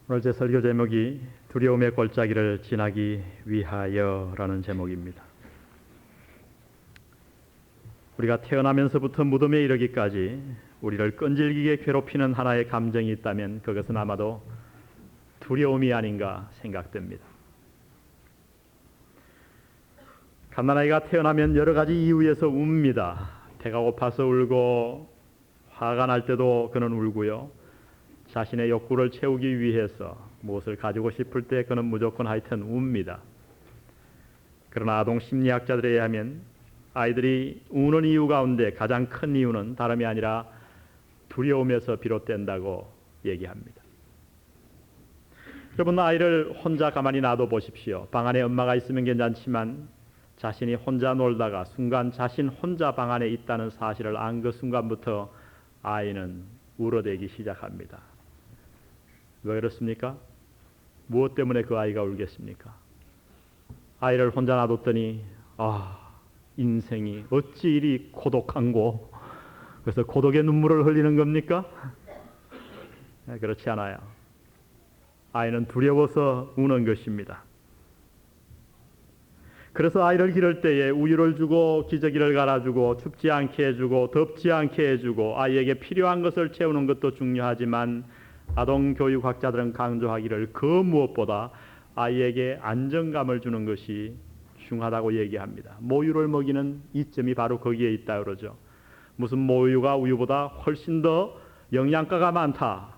오늘 제 설교 제목이 두려움의 골짜기를 지나기 위하여라는 제목입니다. 우리가 태어나면서부터 무덤에 이르기까지 우리를 끈질기게 괴롭히는 하나의 감정이 있다면 그것은 아마도 두려움이 아닌가 생각됩니다. 갓난아이가 태어나면 여러 가지 이유에서 웁니다. 배가 고파서 울고, 화가 날 때도 그는 울고요. 자신의 욕구를 채우기 위해서 무엇을 가지고 싶을 때 그는 무조건 하여튼 웁니다. 그러나 아동 심리학자들에 의하면 아이들이 우는 이유 가운데 가장 큰 이유는 다름이 아니라 두려움에서 비롯된다고 얘기합니다. 여러분, 아이를 혼자 가만히 놔둬 보십시오. 방 안에 엄마가 있으면 괜찮지만 자신이 혼자 놀다가 순간 자신 혼자 방 안에 있다는 사실을 안 그 순간부터 아이는 울어대기 시작합니다. 왜 그렇습니까? 무엇 때문에 그 아이가 울겠습니까? 아이를 혼자 놔뒀더니 인생이 어찌 이리 고독한고, 그래서 고독의 눈물을 흘리는 겁니까? 그렇지 않아요. 아이는 두려워서 우는 것입니다. 그래서 아이를 기를 때에 우유를 주고 기저귀를 갈아주고 춥지 않게 해주고 덥지 않게 해주고 아이에게 필요한 것을 채우는 것도 중요하지만 아동교육학자들은 강조하기를 그 무엇보다 아이에게 안정감을 주는 것이 중요하다고 얘기합니다. 모유를 먹이는 이점이 바로 거기에 있다 그러죠. 무슨 모유가 우유보다 훨씬 더 영양가가 많다.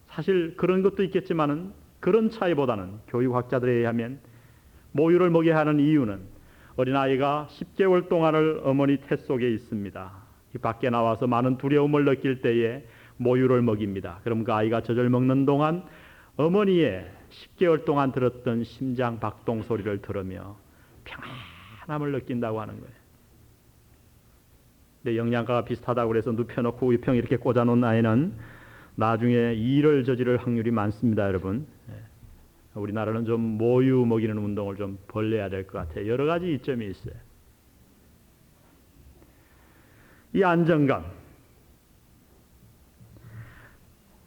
사실 그런 것도 있겠지만은 그런 차이보다는 교육학자들에 의하면 모유를 먹여야 하는 이유는 어린아이가 10개월 동안을 어머니 태 속에 있습니다. 밖에 나와서 많은 두려움을 느낄 때에 모유를 먹입니다. 그럼 그 아이가 젖을 먹는 동안 어머니의 10개월 동안 들었던 심장 박동 소리를 들으며 평안함을 느낀다고 하는 거예요. 근데 영양가가 비슷하다고 해서 눕혀놓고 우유병 이렇게 꽂아놓은 아이는 나중에 이를 저지를 확률이 많습니다, 여러분. 우리나라는 좀 모유 먹이는 운동을 좀 벌려야 될 것 같아요. 여러 가지 이점이 있어요. 이 안정감,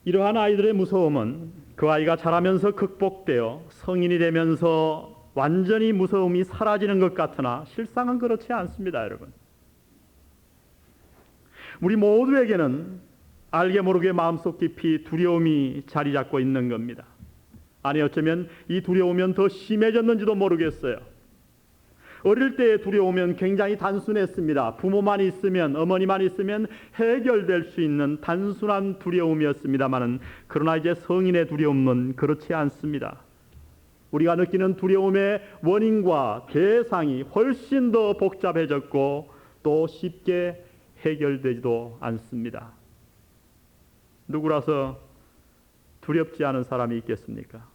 이러한 아이들의 무서움은 그 아이가 자라면서 극복되어 성인이 되면서 완전히 무서움이 사라지는 것 같으나 실상은 그렇지 않습니다, 여러분. 우리 모두에게는 알게 모르게 마음속 깊이 두려움이 자리 잡고 있는 겁니다. 아니, 어쩌면 이 두려움은 더 심해졌는지도 모르겠어요. 어릴 때의 두려움은 굉장히 단순했습니다. 부모만 있으면, 어머니만 있으면 해결될 수 있는 단순한 두려움이었습니다마는, 그러나 이제 성인의 두려움은 그렇지 않습니다. 우리가 느끼는 두려움의 원인과 대상이 훨씬 더 복잡해졌고 또 쉽게 해결되지도 않습니다. 누구라서 두렵지 않은 사람이 있겠습니까?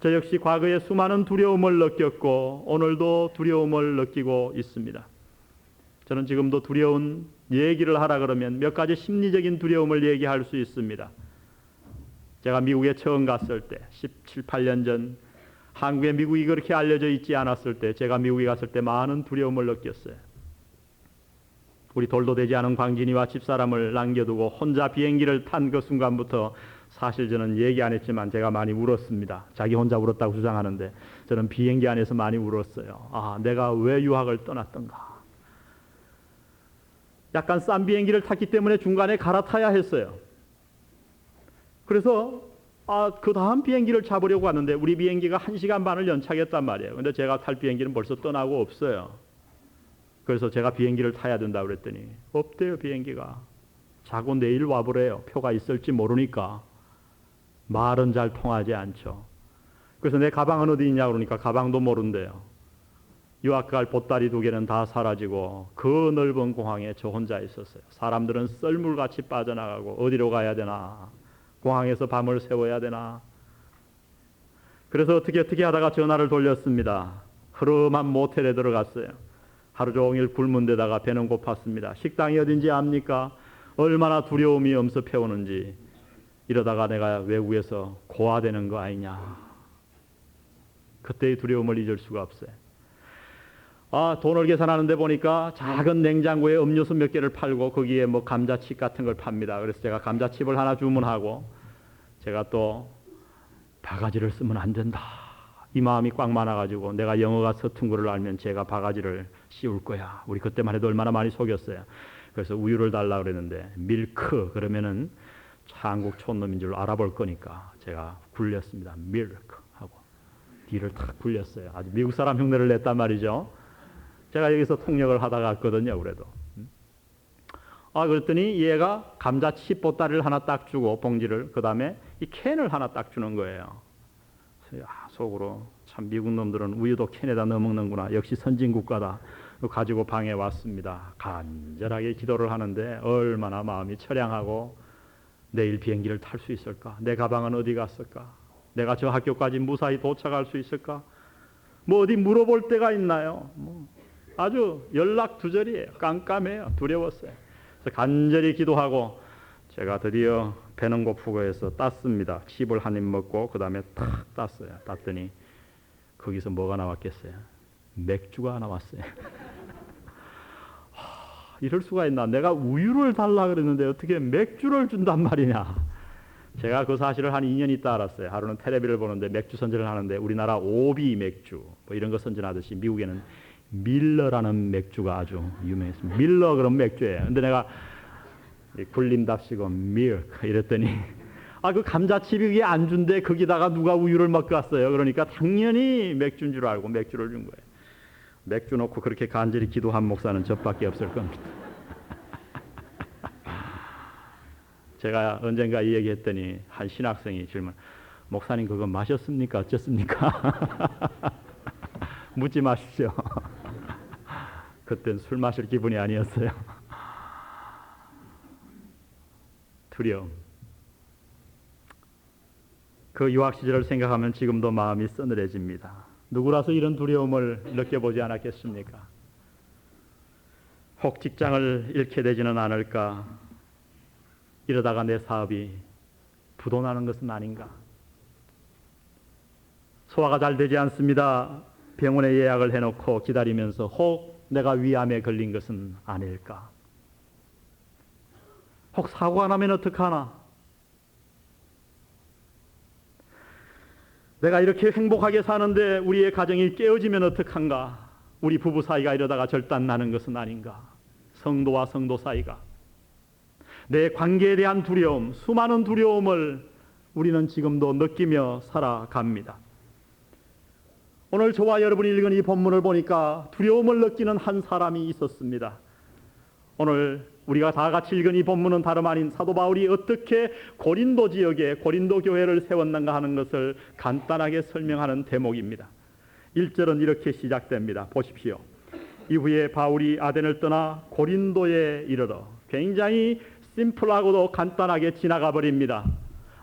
저 역시 과거에 수많은 두려움을 느꼈고 오늘도 두려움을 느끼고 있습니다. 저는 지금도 두려운 얘기를 하라 그러면 몇 가지 심리적인 두려움을 얘기할 수 있습니다. 제가 미국에 처음 갔을 때 17, 18년 전 한국에 미국이 그렇게 알려져 있지 않았을 때 제가 미국에 갔을 때 많은 두려움을 느꼈어요. 우리 돌도 되지 않은 광진이와 집사람을 남겨두고 혼자 비행기를 탄 그 순간부터 사실 저는 얘기 안 했지만 제가 많이 울었습니다. 자기 혼자 울었다고 주장하는데 저는 비행기 안에서 많이 울었어요. 내가 왜 유학을 떠났던가. 약간 싼 비행기를 탔기 때문에 중간에 갈아타야 했어요. 그래서 그 다음 비행기를 잡으려고 하는데 우리 비행기가 1시간 반을 연착했단 말이에요. 근데 제가 탈 비행기는 벌써 떠나고 없어요. 그래서 제가 비행기를 타야 된다고 그랬더니 없대요, 비행기가. 자고 내일 와보래요. 표가 있을지 모르니까. 말은 잘 통하지 않죠. 그래서 내 가방은 어디 있냐고 그러니까 가방도 모른대요. 유학 갈 보따리 2개는 다 사라지고 그 넓은 공항에 저 혼자 있었어요. 사람들은 썰물같이 빠져나가고 어디로 가야 되나, 공항에서 밤을 새워야 되나. 그래서 어떻게 하다가 전화를 돌렸습니다. 흐름한 모텔에 들어갔어요. 하루 종일 굶은 데다가 배는 고팠습니다. 식당이 어딘지 압니까? 얼마나 두려움이 엄습해오는지. 이러다가 내가 외국에서 고아되는 거 아니냐. 그때의 두려움을 잊을 수가 없어요. 돈을 계산하는데 보니까 작은 냉장고에 음료수 몇 개를 팔고 거기에 감자칩 같은 걸 팝니다. 그래서 제가 감자칩을 하나 주문하고 제가 또 바가지를 쓰면 안 된다. 이 마음이 꽉 많아가지고 내가 영어가 서툰 거를 알면 제가 바가지를 씌울 거야. 우리 그때만 해도 얼마나 많이 속였어요. 그래서 우유를 달라 그랬는데 밀크 그러면은 한국 촌놈인 줄 알아볼 거니까 제가 굴렸습니다. 밀크 하고 뒤를 탁 굴렸어요. 아주 미국 사람 흉내를 냈단 말이죠. 제가 여기서 통역을 하다 갔거든요. 그래도. 그랬더니 얘가 감자칩 보따리를 하나 딱 주고 봉지를 그 다음에 이 캔을 하나 딱 주는 거예요. 그래서 속으로 참 미국 놈들은 우유도 캔에다 넣어 먹는구나. 역시 선진국가다. 가지고 방에 왔습니다. 간절하게 기도를 하는데 얼마나 마음이 처량하고 내일 비행기를 탈 수 있을까? 내 가방은 어디 갔을까? 내가 저 학교까지 무사히 도착할 수 있을까? 뭐 어디 물어볼 데가 있나요? 아주 연락두절이에요. 깜깜해요. 두려웠어요. 그래서 간절히 기도하고 제가 드디어 배는 고프고 해서 땄습니다. 칩을 한 입 먹고 그 다음에 탁 땄어요. 땄더니 거기서 뭐가 나왔겠어요? 맥주가 나왔어요. 이럴 수가 있나? 내가 우유를 달라 그랬는데 어떻게 맥주를 준단 말이냐? 제가 그 사실을 한 2년 있다 알았어요. 하루는 텔레비를 보는데 맥주 선전을 하는데 우리나라 오비 맥주 뭐 이런 거 선전하듯이 미국에는 밀러라는 맥주가 아주 유명했습니다. 밀러 그런 맥주예요. 근데 내가 굴림답시고 밀크 이랬더니 그 감자칩이 그게 안 준대. 거기다가 누가 우유를 먹고 갔어요. 그러니까 당연히 맥주인 줄 알고 맥주를 준 거예요. 맥주 놓고 그렇게 간절히 기도한 목사는 저밖에 없을 겁니다. 제가 언젠가 이 얘기했더니 한 신학생이 질문, 목사님 그거 마셨습니까? 어쨌습니까? 묻지 마십시오. 그땐 술 마실 기분이 아니었어요. 두려움. 그 유학 시절을 생각하면 지금도 마음이 서늘해집니다. 누구라서 이런 두려움을 느껴보지 않았겠습니까? 혹 직장을 잃게 되지는 않을까? 이러다가 내 사업이 부도나는 것은 아닌가? 소화가 잘 되지 않습니다. 병원에 예약을 해놓고 기다리면서 혹 내가 위암에 걸린 것은 아닐까? 혹 사고가 나면 어떡하나? 내가 이렇게 행복하게 사는데 우리의 가정이 깨어지면 어떡한가? 우리 부부 사이가 이러다가 절단 나는 것은 아닌가? 성도와 성도 사이가. 내 관계에 대한 두려움, 수많은 두려움을 우리는 지금도 느끼며 살아갑니다. 오늘 저와 여러분이 읽은 이 본문을 보니까 두려움을 느끼는 한 사람이 있었습니다. 오늘 우리가 다 같이 읽은 이 본문은 다름 아닌 사도 바울이 어떻게 고린도 지역에 고린도 교회를 세웠는가 하는 것을 간단하게 설명하는 대목입니다. 1절은 이렇게 시작됩니다. 보십시오. 이후에 바울이 아덴을 떠나 고린도에 이르러, 굉장히 심플하고도 간단하게 지나가 버립니다.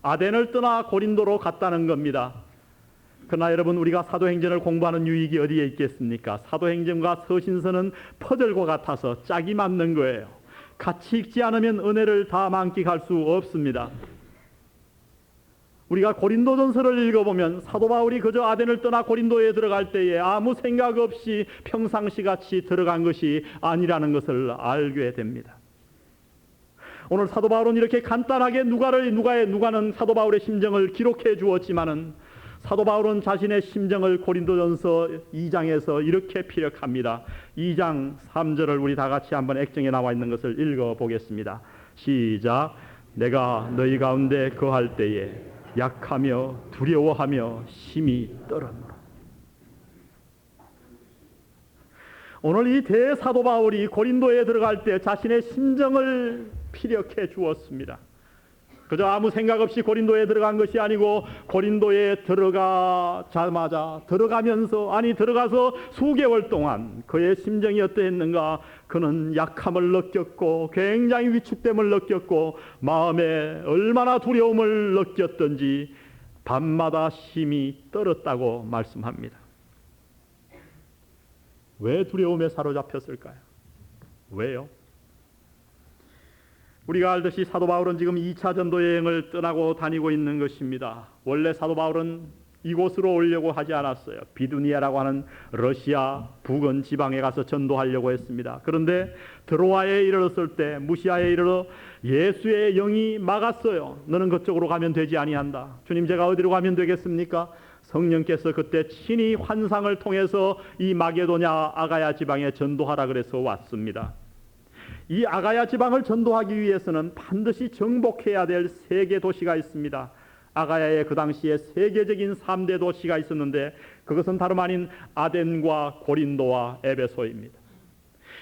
아덴을 떠나 고린도로 갔다는 겁니다. 그러나 여러분, 우리가 사도행전을 공부하는 유익이 어디에 있겠습니까? 사도행전과 서신서는 퍼즐과 같아서 짝이 맞는 거예요. 같이 읽지 않으면 은혜를 다 만끽할 수 없습니다. 우리가 고린도전서를 읽어보면 사도 바울이 그저 아덴을 떠나 고린도에 들어갈 때에 아무 생각 없이 평상시같이 들어간 것이 아니라는 것을 알게 됩니다. 오늘 사도 바울은 이렇게 간단하게 누가는 사도 바울의 심정을 기록해 주었지만은 사도 바울은 자신의 심정을 고린도전서 2장에서 이렇게 피력합니다. 2장 3절을 우리 다 같이 한번 액정에 나와 있는 것을 읽어보겠습니다. 시작. 내가 너희 가운데 거할 때에 약하며 두려워하며 심히 떨었노라. 오늘 이 대사도 바울이 고린도에 들어갈 때 자신의 심정을 피력해 주었습니다. 그저 아무 생각 없이 고린도에 들어간 것이 아니고 고린도에 들어가자마자 들어가서 수개월 동안 그의 심정이 어떠했는가? 그는 약함을 느꼈고 굉장히 위축됨을 느꼈고 마음에 얼마나 두려움을 느꼈던지 밤마다 심히 떨었다고 말씀합니다. 왜 두려움에 사로잡혔을까요? 왜요? 우리가 알듯이 사도 바울은 지금 2차 전도 여행을 떠나고 다니고 있는 것입니다. 원래 사도 바울은 이곳으로 오려고 하지 않았어요. 비두니아라고 하는 러시아 부근 지방에 가서 전도하려고 했습니다. 그런데 드로아에 이르렀을 때 무시아에 이르러 예수의 영이 막았어요. 너는 그쪽으로 가면 되지 아니한다. 주님, 제가 어디로 가면 되겠습니까? 성령께서 그때 친히 환상을 통해서 이 마게도냐 아가야 지방에 전도하라 그래서 왔습니다. 이 아가야 지방을 전도하기 위해서는 반드시 정복해야 될 세 개 도시가 있습니다. 아가야의 그 당시에 세계적인 3대 도시가 있었는데 그것은 다름 아닌 아덴과 고린도와 에베소입니다.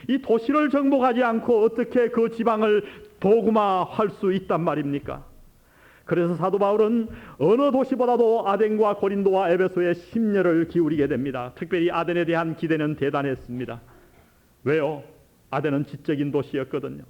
이 도시를 정복하지 않고 어떻게 그 지방을 도구마할 수 있단 말입니까? 그래서 사도 바울은 어느 도시보다도 아덴과 고린도와 에베소에 심려를 기울이게 됩니다. 특별히 아덴에 대한 기대는 대단했습니다. 왜요? 아덴은 지적인 도시였거든요.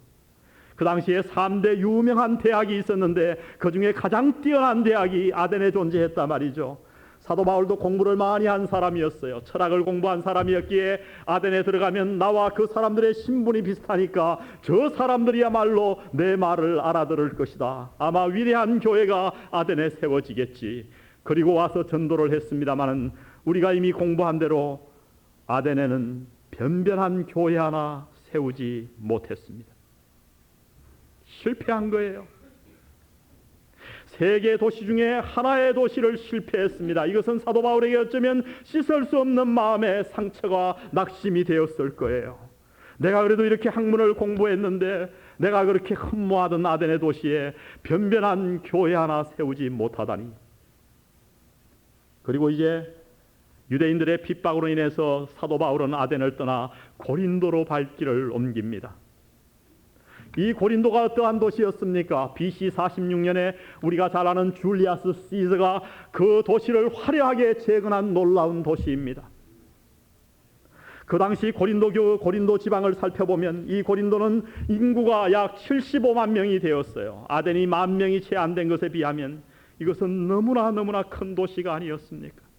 그 당시에 3대 유명한 대학이 있었는데 그 중에 가장 뛰어난 대학이 아덴에 존재했단 말이죠. 사도 바울도 공부를 많이 한 사람이었어요. 철학을 공부한 사람이었기에 아덴에 들어가면 나와 그 사람들의 신분이 비슷하니까 저 사람들이야말로 내 말을 알아들을 것이다. 아마 위대한 교회가 아덴에 세워지겠지. 그리고 와서 전도를 했습니다마는 우리가 이미 공부한 대로 아덴에는 변변한 교회 하나 세우지 못했습니다. 실패한 거예요. 세계 도시 중에 하나의 도시를 실패했습니다. 이것은 사도 바울에게 어쩌면 씻을 수 없는 마음의 상처가 낙심이 되었을 거예요. 내가 그래도 이렇게 학문을 공부했는데 내가 그렇게 흠모하던 아덴의 도시에 변변한 교회 하나 세우지 못하다니. 그리고 이제 유대인들의 핍박으로 인해서 사도 바울은 아덴을 떠나 고린도로 발길을 옮깁니다. 이 고린도가 어떠한 도시였습니까? BC 46년에 우리가 잘 아는 줄리아스 시저가 그 도시를 화려하게 재건한 놀라운 도시입니다. 그 당시 고린도 지방을 살펴보면 이 고린도는 인구가 약 75만 명이 되었어요. 아덴이 1만 명이 채 안 된 것에 비하면 이것은 너무나 큰 도시가 아니었습니까?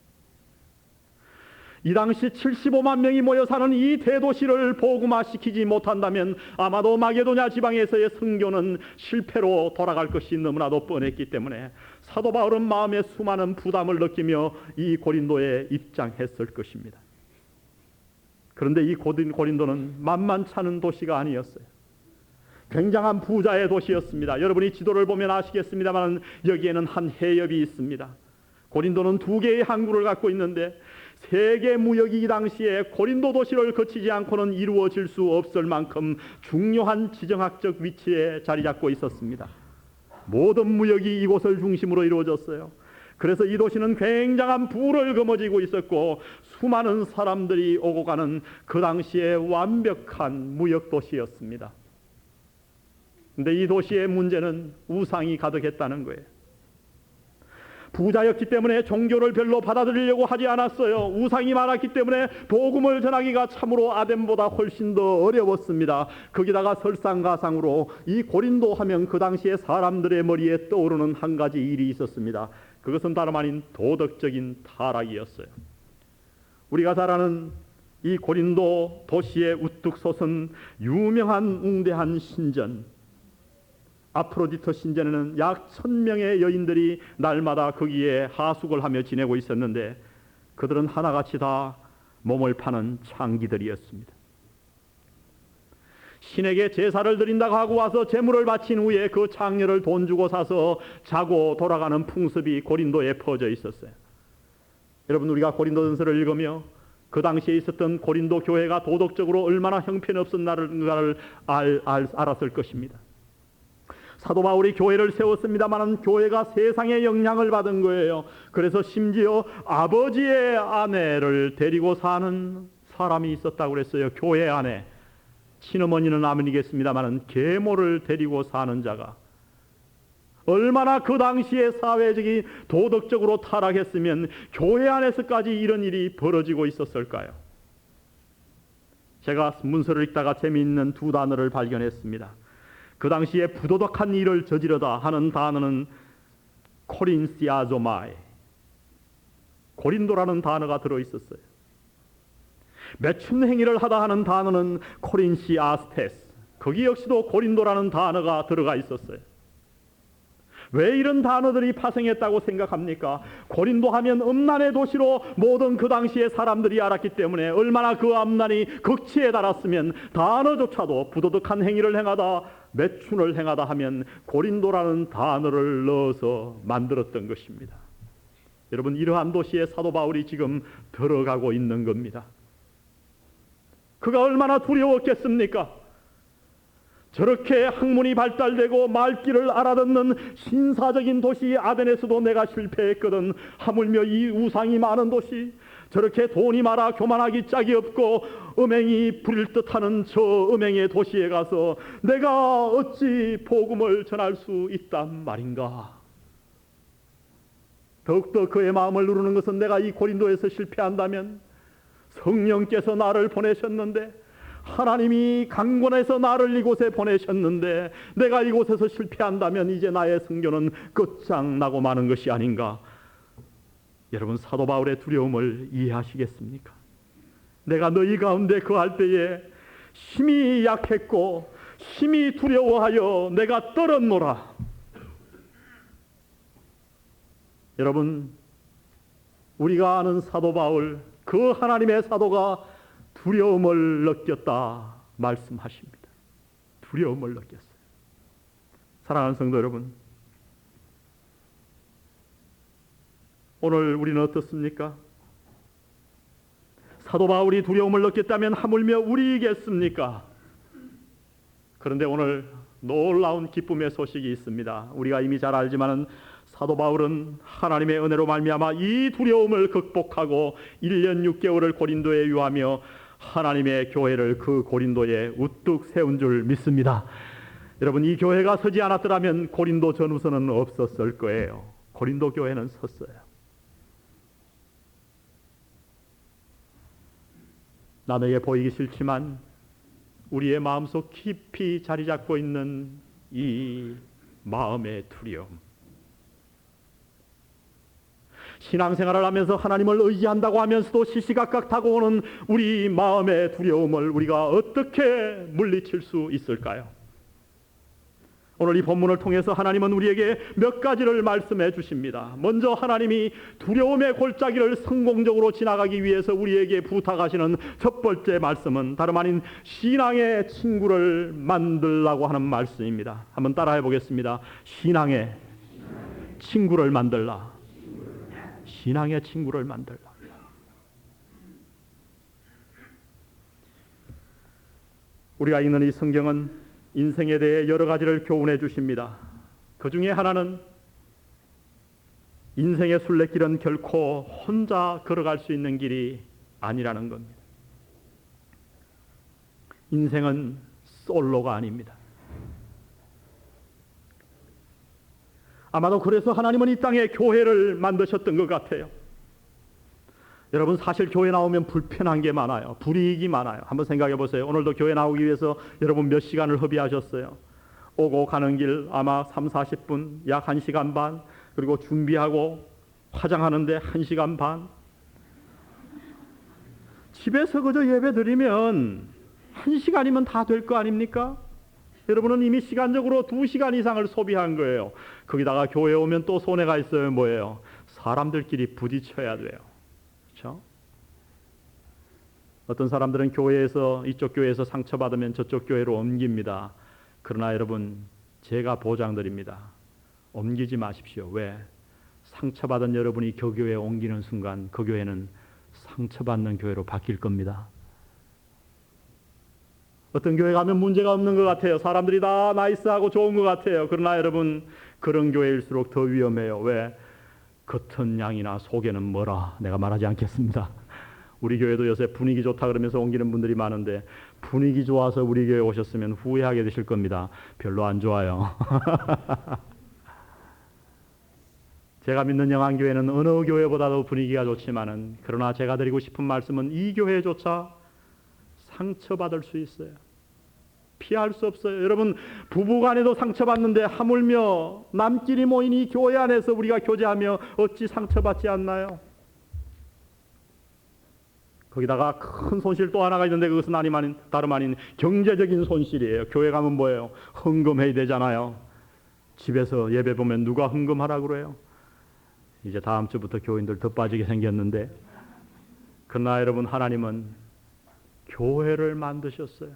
이 당시 75만 명이 모여 사는 이 대도시를 복음화시키지 못한다면 아마도 마게도냐 지방에서의 선교는 실패로 돌아갈 것이 너무나도 뻔했기 때문에 사도 바울은 마음에 수많은 부담을 느끼며 이 고린도에 입장했을 것입니다. 그런데 이 고린도는 만만찮은 도시가 아니었어요. 굉장한 부자의 도시였습니다. 여러분이 지도를 보면 아시겠습니다만 여기에는 한 해협이 있습니다. 고린도는 2개의 항구를 갖고 있는데 세계 무역이 이 당시에 고린도 도시를 거치지 않고는 이루어질 수 없을 만큼 중요한 지정학적 위치에 자리 잡고 있었습니다. 모든 무역이 이곳을 중심으로 이루어졌어요. 그래서 이 도시는 굉장한 부를 거머쥐고 있었고 수많은 사람들이 오고 가는 그 당시에 완벽한 무역 도시였습니다. 그런데 이 도시의 문제는 우상이 가득했다는 거예요. 부자였기 때문에 종교를 별로 받아들이려고 하지 않았어요. 우상이 많았기 때문에 복음을 전하기가 참으로 아덴보다 훨씬 더 어려웠습니다. 거기다가 설상가상으로 이 고린도 하면 그 당시에 사람들의 머리에 떠오르는 한 가지 일이 있었습니다. 그것은 다름 아닌 도덕적인 타락이었어요. 우리가 잘 아는 이 고린도 도시에 우뚝 솟은 유명한 웅대한 신전, 아프로디토 신전에는 약 1000명의 여인들이 날마다 거기에 하숙을 하며 지내고 있었는데 그들은 하나같이 다 몸을 파는 창기들이었습니다. 신에게 제사를 드린다고 하고 와서 제물을 바친 후에 그 창녀를 돈 주고 사서 자고 돌아가는 풍습이 고린도에 퍼져 있었어요. 여러분, 우리가 고린도전서를 읽으며 그 당시에 있었던 고린도 교회가 도덕적으로 얼마나 형편없었는가를 알았을 것입니다. 사도 바울이 교회를 세웠습니다만 교회가 세상의 영향을 받은 거예요. 그래서 심지어 아버지의 아내를 데리고 사는 사람이 있었다고 그랬어요. 교회 안에. 친어머니는 아멘이겠습니다만 계모를 데리고 사는 자가 얼마나 그 당시에 사회적인 도덕적으로 타락했으면 교회 안에서까지 이런 일이 벌어지고 있었을까요? 제가 문서를 읽다가 재미있는 2 단어를 발견했습니다. 그 당시에 부도덕한 일을 저지르다 하는 단어는 코린시아조마에, 고린도라는 단어가 들어있었어요. 매춘 행위를 하다 하는 단어는 코린시아스테스, 거기 역시도 고린도라는 단어가 들어가 있었어요. 왜 이런 단어들이 파생했다고 생각합니까? 고린도 하면 음란의 도시로 모든 그 당시의 사람들이 알았기 때문에 얼마나 그 음란이 극치에 달았으면 단어조차도 부도덕한 행위를 행하다, 매춘을 행하다 하면 고린도라는 단어를 넣어서 만들었던 것입니다. 여러분, 이러한 도시에 사도 바울이 지금 들어가고 있는 겁니다. 그가 얼마나 두려웠겠습니까? 저렇게 학문이 발달되고 말귀를 알아듣는 신사적인 도시 아데네스도 내가 실패했거든. 하물며 이 우상이 많은 도시, 저렇게 돈이 많아 교만하기 짝이 없고 음행이 부릴 듯하는 저 음행의 도시에 가서 내가 어찌 복음을 전할 수 있단 말인가. 더욱더 그의 마음을 누르는 것은 내가 이 고린도에서 실패한다면 성령께서 나를 보내셨는데, 하나님이 강권해서 나를 이곳에 보내셨는데 내가 이곳에서 실패한다면 이제 나의 성교는 끝장나고 마는 것이 아닌가. 여러분, 사도 바울의 두려움을 이해하시겠습니까? 내가 너희 가운데 거할 때에 힘이 약했고 힘이 두려워하여 내가 떨었노라. 여러분, 우리가 아는 사도 바울, 그 하나님의 사도가 두려움을 느꼈다 말씀하십니다. 두려움을 느꼈어요. 사랑하는 성도 여러분, 오늘 우리는 어떻습니까? 사도 바울이 두려움을 느꼈다면 하물며 우리이겠습니까? 그런데 오늘 놀라운 기쁨의 소식이 있습니다. 우리가 이미 잘 알지만은 사도 바울은 하나님의 은혜로 말미암아 이 두려움을 극복하고 1년 6개월을 고린도에 유하며 하나님의 교회를 그 고린도에 우뚝 세운 줄 믿습니다. 여러분, 이 교회가 서지 않았더라면 고린도 전후서는 없었을 거예요. 고린도 교회는 섰어요. 남에게 보이기 싫지만 우리의 마음속 깊이 자리 잡고 있는 이 마음의 두려움, 신앙생활을 하면서 하나님을 의지한다고 하면서도 시시각각 다가오는 우리 마음의 두려움을 우리가 어떻게 물리칠 수 있을까요? 오늘 이 본문을 통해서 하나님은 우리에게 몇 가지를 말씀해 주십니다. 먼저 하나님이 두려움의 골짜기를 성공적으로 지나가기 위해서 우리에게 부탁하시는 첫 번째 말씀은 다름 아닌 신앙의 친구를 만들라고 하는 말씀입니다. 한번 따라해 보겠습니다. 신앙의 친구를 만들라. 신앙의 친구를 만들라. 우리가 읽는 이 성경은 인생에 대해 여러 가지를 교훈해 주십니다. 그 중에 하나는 인생의 순례길은 결코 혼자 걸어갈 수 있는 길이 아니라는 겁니다. 인생은 솔로가 아닙니다. 아마도 그래서 하나님은 이 땅에 교회를 만드셨던 것 같아요. 여러분, 사실 교회 나오면 불편한 게 많아요. 불이익이 많아요. 한번 생각해 보세요. 오늘도 교회 나오기 위해서 여러분 몇 시간을 허비하셨어요? 오고 가는 길 아마 30-40분, 약 1시간 반, 그리고 준비하고 화장하는데 1시간 반. 집에서 그저 예배 드리면 1시간이면 다 될 거 아닙니까? 여러분은 이미 시간적으로 2시간 이상을 소비한 거예요. 거기다가 교회 오면 또 손해가 있어요. 뭐예요? 사람들끼리 부딪혀야 돼요. 그렇죠? 어떤 사람들은 교회에서, 이쪽 교회에서 상처받으면 저쪽 교회로 옮깁니다. 그러나 여러분, 제가 보장드립니다. 옮기지 마십시오. 왜? 상처받은 여러분이 그 교회에 옮기는 순간 그 교회는 상처받는 교회로 바뀔 겁니다. 어떤 교회 가면 문제가 없는 것 같아요. 사람들이 다 나이스하고 좋은 것 같아요. 그러나 여러분, 그런 교회일수록 더 위험해요. 왜? 겉은 양이나 속에는 뭐라. 내가 말하지 않겠습니다. 우리 교회도 요새 분위기 좋다 그러면서 옮기는 분들이 많은데, 분위기 좋아서 우리 교회 오셨으면 후회하게 되실 겁니다. 별로 안 좋아요. 제가 믿는 영안교회는 어느 교회보다도 분위기가 좋지만은, 그러나 제가 드리고 싶은 말씀은 이 교회조차 상처받을 수 있어요. 피할 수 없어요. 여러분, 부부간에도 상처받는데 하물며 남끼리 모인 이 교회 안에서 우리가 교제하며 어찌 상처받지 않나요? 거기다가 큰 손실 또 하나가 있는데 그것은 다름 아닌 경제적인 손실이에요. 교회 가면 뭐예요? 헌금해야 되잖아요. 집에서 예배 보면 누가 헌금하라 그래요? 이제 다음 주부터 교인들 더 빠지게 생겼는데, 그러나 여러분, 하나님은 교회를 만드셨어요.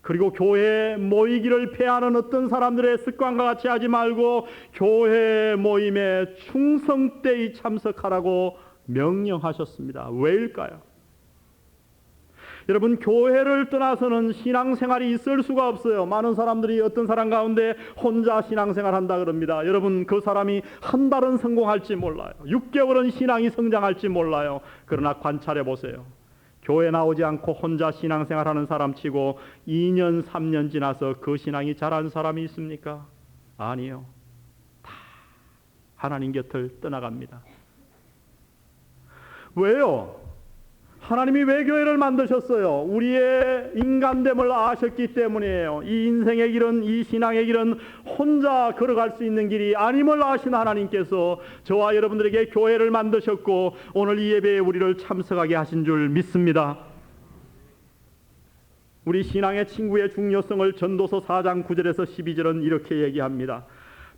그리고 교회에 모이기를 패하는 어떤 사람들의 습관과 같이 하지 말고 교회 모임에 충성되이 참석하라고 명령하셨습니다. 왜일까요? 여러분, 교회를 떠나서는 신앙생활이 있을 수가 없어요. 많은 사람들이 어떤 사람 가운데 혼자 신앙생활 한다 그럽니다. 여러분, 그 사람이 한 달은 성공할지 몰라요. 6개월은 신앙이 성장할지 몰라요. 그러나 관찰해 보세요. 교회 나오지 않고 혼자 신앙생활하는 사람 치고 2년, 3년 지나서 그 신앙이 자란 사람이 있습니까? 아니요. 다 하나님 곁을 떠나갑니다. 왜요? 하나님이 왜 교회를 만드셨어요? 우리의 인간됨을 아셨기 때문이에요. 이 인생의 길은, 이 신앙의 길은 혼자 걸어갈 수 있는 길이 아님을 아신 하나님께서 저와 여러분들에게 교회를 만드셨고 오늘 이 예배에 우리를 참석하게 하신 줄 믿습니다. 우리 신앙의 친구의 중요성을 전도서 4장 9절에서 12절은 이렇게 얘기합니다.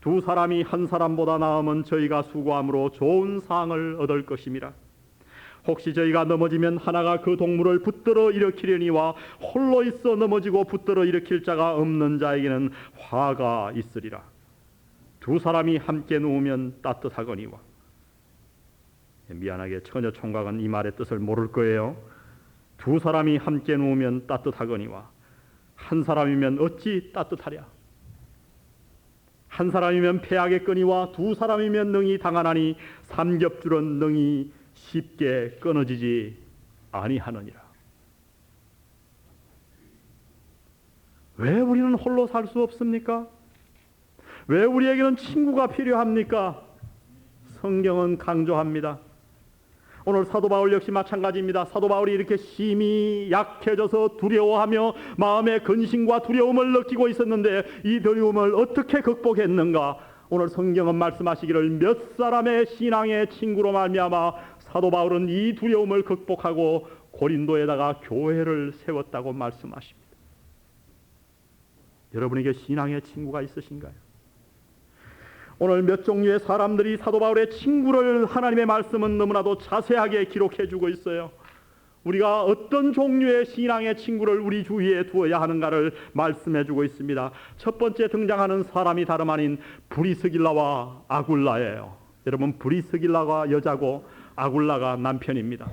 두 사람이 한 사람보다 나으면 저희가 수고함으로 좋은 상을 얻을 것임이라. 혹시 저희가 넘어지면 하나가 그 동물을 붙들어 일으키려니와 홀로 있어 넘어지고 붙들어 일으킬 자가 없는 자에게는 화가 있으리라. 두 사람이 함께 누우면 따뜻하거니와. 미안하게 처녀 총각은 이 말의 뜻을 모를 거예요. 두 사람이 함께 누우면 따뜻하거니와 한 사람이면 어찌 따뜻하랴. 한 사람이면 패하겠거니와 두 사람이면 능히 당하나니 삼겹줄은 능히 쉽게 끊어지지 아니하느니라. 왜 우리는 홀로 살 수 없습니까? 왜 우리에게는 친구가 필요합니까? 성경은 강조합니다. 오늘 사도 바울 역시 마찬가지입니다. 사도 바울이 이렇게 심히 약해져서 두려워하며 마음의 근심과 두려움을 느끼고 있었는데 이 두려움을 어떻게 극복했는가? 오늘 성경은 말씀하시기를 몇 사람의 신앙의 친구로 말미암아 사도 바울은 이 두려움을 극복하고 고린도에다가 교회를 세웠다고 말씀하십니다. 여러분에게 신앙의 친구가 있으신가요? 오늘 몇 종류의 사람들이 사도 바울의 친구를 하나님의 말씀은 너무나도 자세하게 기록해주고 있어요. 우리가 어떤 종류의 신앙의 친구를 우리 주위에 두어야 하는가를 말씀해주고 있습니다. 첫 번째 등장하는 사람이 다름 아닌 브리스길라와 아굴라예요. 여러분, 브리스길라가 여자고 아굴라가 남편입니다.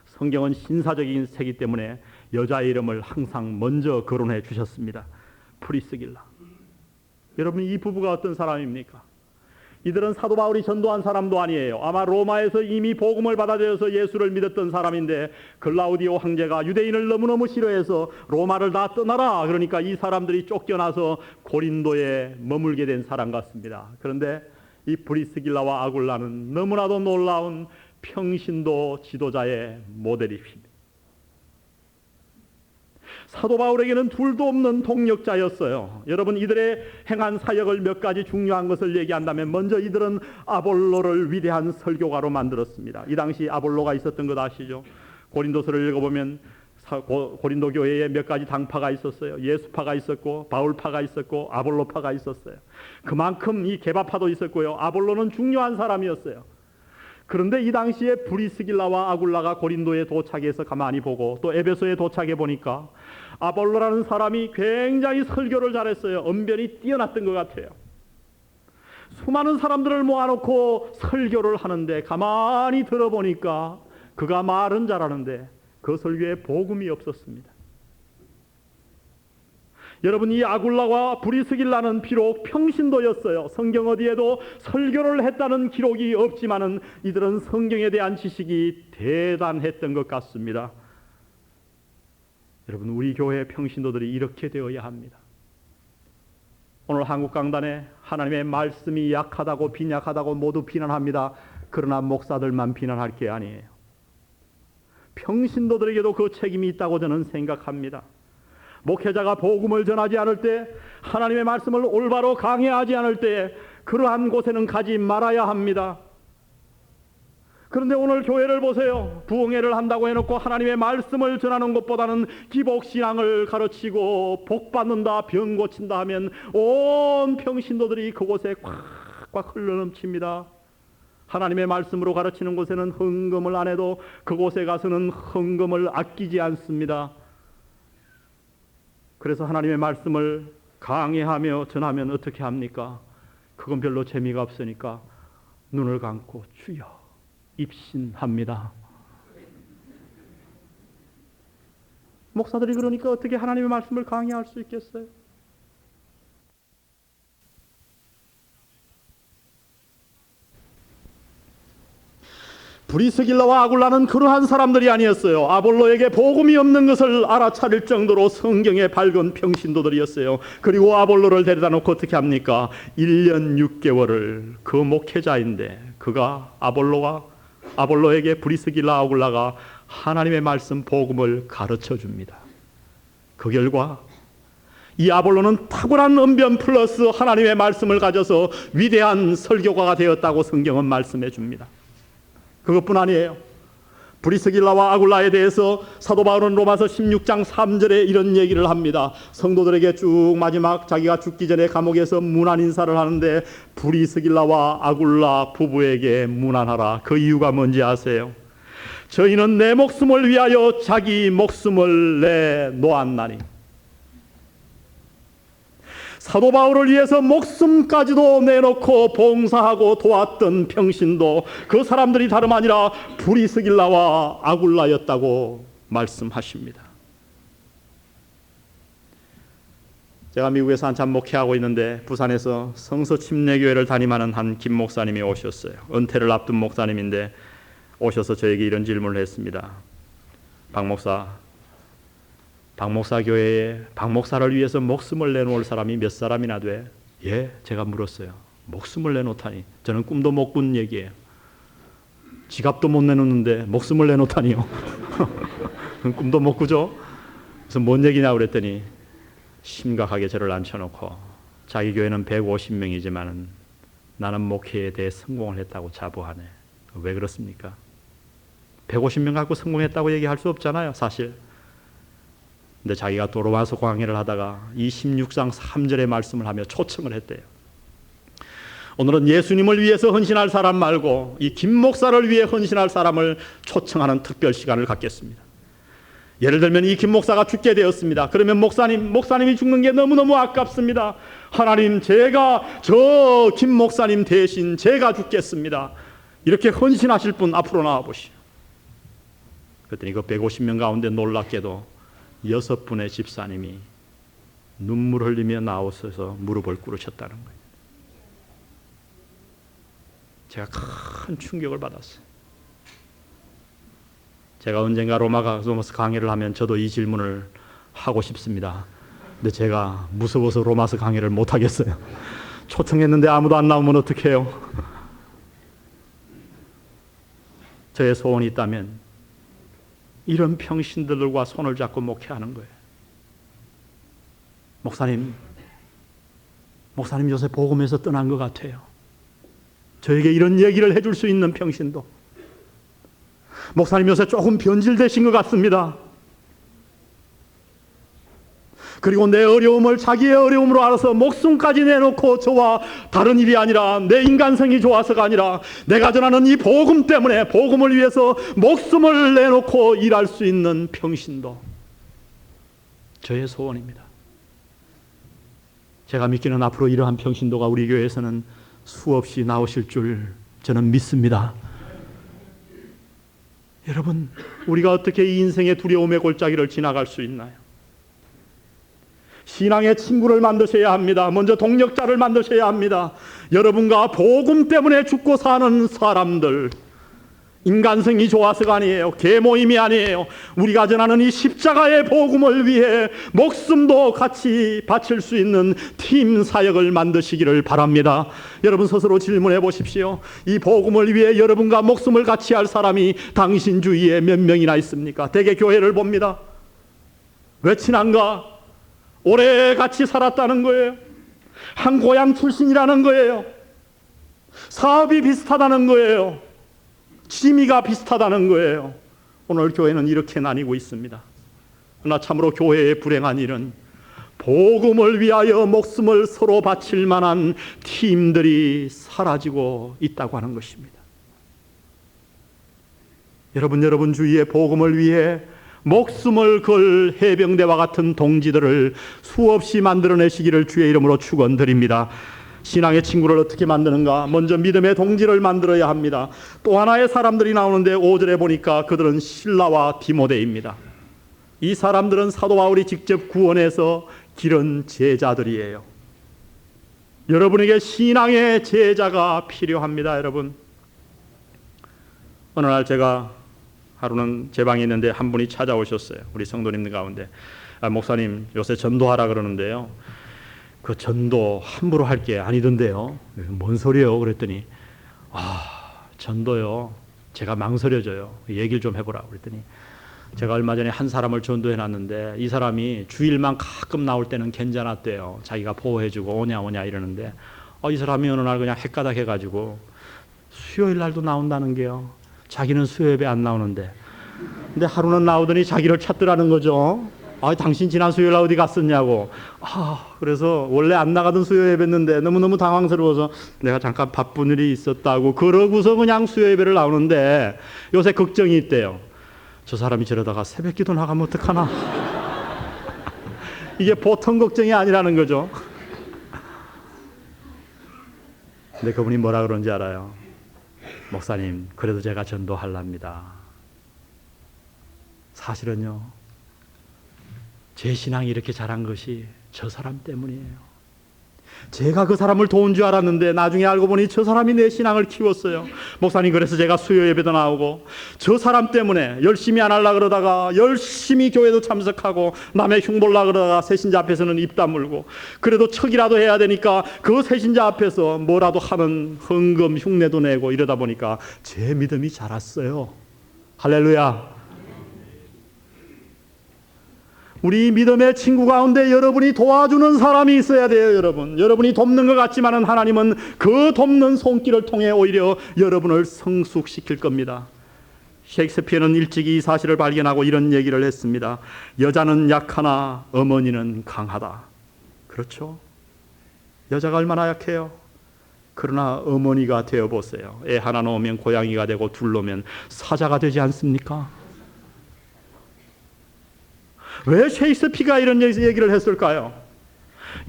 성경은 신사적인 세기 때문에 여자의 이름을 항상 먼저 거론해 주셨습니다. 브리스길라. 여러분, 이 부부가 어떤 사람입니까? 이들은 사도 바울이 전도한 사람도 아니에요. 아마 로마에서 이미 복음을 받아들여서 예수를 믿었던 사람인데 글라우디오 황제가 유대인을 너무너무 싫어해서 로마를 다 떠나라, 그러니까 이 사람들이 쫓겨나서 고린도에 머물게 된 사람 같습니다. 그런데 이 브리스길라와 아굴라는 너무나도 놀라운 평신도 지도자의 모델입니다. 사도 바울에게는 둘도 없는 동력자였어요. 여러분, 이들의 행한 사역을 몇 가지 중요한 것을 얘기한다면 먼저 이들은 아볼로를 위대한 설교가로 만들었습니다. 이 당시 아볼로가 있었던 것 아시죠? 고린도서를 읽어보면 고린도 교회에 몇 가지 당파가 있었어요. 예수파가 있었고 바울파가 있었고 아볼로파가 있었어요. 그만큼 이 개바파도 있었고요. 아볼로는 중요한 사람이었어요. 그런데 이 당시에 브리스길라와 아굴라가 고린도에 도착해서 가만히 보고 또 에베소에 도착해 보니까 아볼로라는 사람이 굉장히 설교를 잘했어요. 언변이 뛰어났던 것 같아요. 수많은 사람들을 모아놓고 설교를 하는데 가만히 들어보니까 그가 말은 잘하는데 그 설교에 복음이 없었습니다. 여러분, 이 아굴라와 브리스길라는 비록 평신도였어요. 성경 어디에도 설교를 했다는 기록이 없지만은 이들은 성경에 대한 지식이 대단했던 것 같습니다. 여러분, 우리 교회 평신도들이 이렇게 되어야 합니다. 오늘 한국 강단에 하나님의 말씀이 약하다고 빈약하다고 모두 비난합니다. 그러나 목사들만 비난할 게 아니에요. 평신도들에게도 그 책임이 있다고 저는 생각합니다. 목회자가 복음을 전하지 않을 때, 하나님의 말씀을 올바로 강해하지 않을 때 그러한 곳에는 가지 말아야 합니다. 그런데 오늘 교회를 보세요. 부흥회를 한다고 해놓고 하나님의 말씀을 전하는 것보다는 기복신앙을 가르치고 복받는다, 병 고친다 하면 온 평신도들이 그곳에 꽉꽉 흘러넘칩니다. 하나님의 말씀으로 가르치는 곳에는 헌금을 안 해도 그곳에 가서는 헌금을 아끼지 않습니다. 그래서 하나님의 말씀을 강해하며 전하면 어떻게 합니까? 그건 별로 재미가 없으니까 눈을 감고 주여 입신합니다. 목사들이 그러니까 어떻게 하나님의 말씀을 강의할 수 있겠어요? 브리스길라와 아굴라는 그러한 사람들이 아니었어요. 아볼로에게 복음이 없는 것을 알아차릴 정도로 성경에 밝은 평신도들이었어요. 그리고 아볼로를 데려다 놓고 어떻게 합니까? 1년 6개월을 그 목회자인데 그가 아볼로에게 브리스길라 아굴라가 하나님의 말씀 복음을 가르쳐 줍니다. 그 결과 이 아볼로는 탁월한 언변 플러스 하나님의 말씀을 가져서 위대한 설교가가 되었다고 성경은 말씀해 줍니다. 그것뿐 아니에요. 브리스길라와 아굴라에 대해서 사도 바울은 로마서 16장 3절에 이런 얘기를 합니다. 성도들에게 쭉 마지막 자기가 죽기 전에 감옥에서 문안 인사를 하는데 브리스길라와 아굴라 부부에게 문안하라. 그 이유가 뭔지 아세요? 저희는 내 목숨을 위하여 자기 목숨을 내놓았나니. 사도 바울을 위해서 목숨까지도 내놓고 봉사하고 도왔던 평신도, 그 사람들이 다름 아니라 브리스길라와 아굴라였다고 말씀하십니다. 제가 미국에서 한참 목회하고 있는데 부산에서 성서 침례교회를 담임하는 한 김 목사님이 오셨어요. 은퇴를 앞둔 목사님인데 오셔서 저에게 이런 질문을 했습니다. 박 목사 교회에 박 목사를 위해서 목숨을 내놓을 사람이 몇 사람이나 돼? 예, 제가 물었어요. 목숨을 내놓다니. 저는 꿈도 못 꾼 얘기예요. 지갑도 못 내놓는데 목숨을 내놓다니요. 꿈도 못 꾸죠? 그래서 뭔 얘기냐 그랬더니 심각하게 저를 앉혀놓고 자기 교회는 150명이지만 나는 목회에 대해 성공을 했다고 자부하네. 왜 그렇습니까? 150명 갖고 성공했다고 얘기할 수 없잖아요, 사실. 근데 자기가 또 로마서 강의를 하다가 이 16장 3절의 말씀을 하며 초청을 했대요. 오늘은 예수님을 위해서 헌신할 사람 말고 이 김 목사를 위해 헌신할 사람을 초청하는 특별 시간을 갖겠습니다. 예를 들면 이 김 목사가 죽게 되었습니다. 그러면 목사님이 죽는 게 너무너무 아깝습니다. 하나님, 제가 저 김 목사님 대신 제가 죽겠습니다. 이렇게 헌신하실 분 앞으로 나와 보시오. 그랬더니 그 150명 가운데 놀랍게도 6분의 집사님이 눈물 흘리며 나오셔서 무릎을 꿇으셨다는 거예요. 제가 큰 충격을 받았어요. 제가 언젠가 로마서 강의를 하면 저도 이 질문을 하고 싶습니다. 근데 제가 무서워서 로마서 강의를 못 하겠어요. 초청했는데 아무도 안 나오면 어떡해요? 저의 소원이 있다면 이런 평신들과 손을 잡고 목회하는 거예요. 목사님 요새 복음에서 떠난 것 같아요. 저에게 이런 얘기를 해줄 수 있는 평신도. 목사님 요새 조금 변질되신 것 같습니다. 그리고 내 어려움을 자기의 어려움으로 알아서 목숨까지 내놓고 저와 다른 일이 아니라 내 인간성이 좋아서가 아니라 내가 전하는 이 복음 때문에 복음을 위해서 목숨을 내놓고 일할 수 있는 평신도, 저의 소원입니다. 제가 믿기는 앞으로 이러한 평신도가 우리 교회에서는 수없이 나오실 줄 저는 믿습니다. 여러분, 우리가 어떻게 이 인생의 두려움의 골짜기를 지나갈 수 있나요? 신앙의 친구를 만드셔야 합니다. 먼저 동력자를 만드셔야 합니다. 여러분과 복음 때문에 죽고 사는 사람들, 인간성이 좋아서가 아니에요. 계모임이 아니에요. 우리가 전하는 이 십자가의 복음을 위해 목숨도 같이 바칠 수 있는 팀 사역을 만드시기를 바랍니다. 여러분 스스로 질문해 보십시오. 이 복음을 위해 여러분과 목숨을 같이 할 사람이 당신 주위에 몇 명이나 있습니까? 대개 교회를 봅니다. 왜 친한가? 오래 같이 살았다는 거예요. 한 고향 출신이라는 거예요. 사업이 비슷하다는 거예요. 지미가 비슷하다는 거예요. 오늘 교회는 이렇게 나뉘고 있습니다. 그러나 참으로 교회의 불행한 일은 복음을 위하여 목숨을 서로 바칠 만한 팀들이 사라지고 있다고 하는 것입니다. 여러분 주위에 복음을 위해 목숨을 걸 해병대와 같은 동지들을 수없이 만들어내시기를 주의 이름으로 축원드립니다. 신앙의 친구를 어떻게 만드는가? 먼저 믿음의 동지를 만들어야 합니다. 또 하나의 사람들이 나오는데 5절에 보니까 그들은 실라와 디모데입니다. 이 사람들은 사도 바울이 직접 구원해서 기른 제자들이에요. 여러분에게 신앙의 제자가 필요합니다. 여러분, 어느 날 제가 하루는 제 방에 있는데 한 분이 찾아오셨어요. 우리 성도님들 가운데. 목사님 요새 전도하라 그러는데요, 그 전도 함부로 할 게 아니던데요. 뭔 소리예요? 그랬더니 전도요, 제가 망설여져요. 얘기를 좀 해보라 그랬더니, 제가 얼마 전에 한 사람을 전도해 놨는데 이 사람이 주일만 가끔 나올 때는 괜찮았대요. 자기가 보호해주고 오냐 이러는데 이 사람이 어느 날 그냥 헷가닥 해가지고 수요일 날도 나온다는 게요. 자기는 수요 예배 안 나오는데. 근데 하루는 나오더니 자기를 찾더라는 거죠. 당신 지난 수요일 날 어디 갔었냐고. 그래서 원래 안 나가던 수요 예배였는데 너무너무 당황스러워서 내가 잠깐 바쁜 일이 있었다고 그러고서 그냥 수요 예배를 나오는데 요새 걱정이 있대요. 저 사람이 저러다가 새벽 기도 나가면 어떡하나. 이게 보통 걱정이 아니라는 거죠. 근데 그분이 뭐라 그런지 알아요? 목사님, 그래도 제가 전도하랍니다. 사실은요, 제 신앙이 이렇게 자란 것이 저 사람 때문이에요. 제가 그 사람을 도운 줄 알았는데 나중에 알고 보니 저 사람이 내 신앙을 키웠어요. 목사님, 그래서 제가 수요 예배도 나오고 저 사람 때문에 열심히 안 하려고 그러다가 열심히 교회도 참석하고 남의 흉보려고 그러다가 새신자 앞에서는 입 다물고 그래도 척이라도 해야 되니까 그 새신자 앞에서 뭐라도 하는 헌금 흉내도 내고 이러다 보니까 제 믿음이 자랐어요. 할렐루야. 우리 믿음의 친구 가운데 여러분이 도와주는 사람이 있어야 돼요. 여러분이 돕는 것 같지만은 하나님은 그 돕는 손길을 통해 오히려 여러분을 성숙시킬 겁니다. 셰익스피어는 일찍이 이 사실을 발견하고 이런 얘기를 했습니다. 여자는 약하나 어머니는 강하다. 그렇죠? 여자가 얼마나 약해요? 그러나 어머니가 되어보세요. 애 하나 놓으면 고양이가 되고 둘 놓으면 사자가 되지 않습니까? 왜 셰익스피어가 이런 얘기를 했을까요?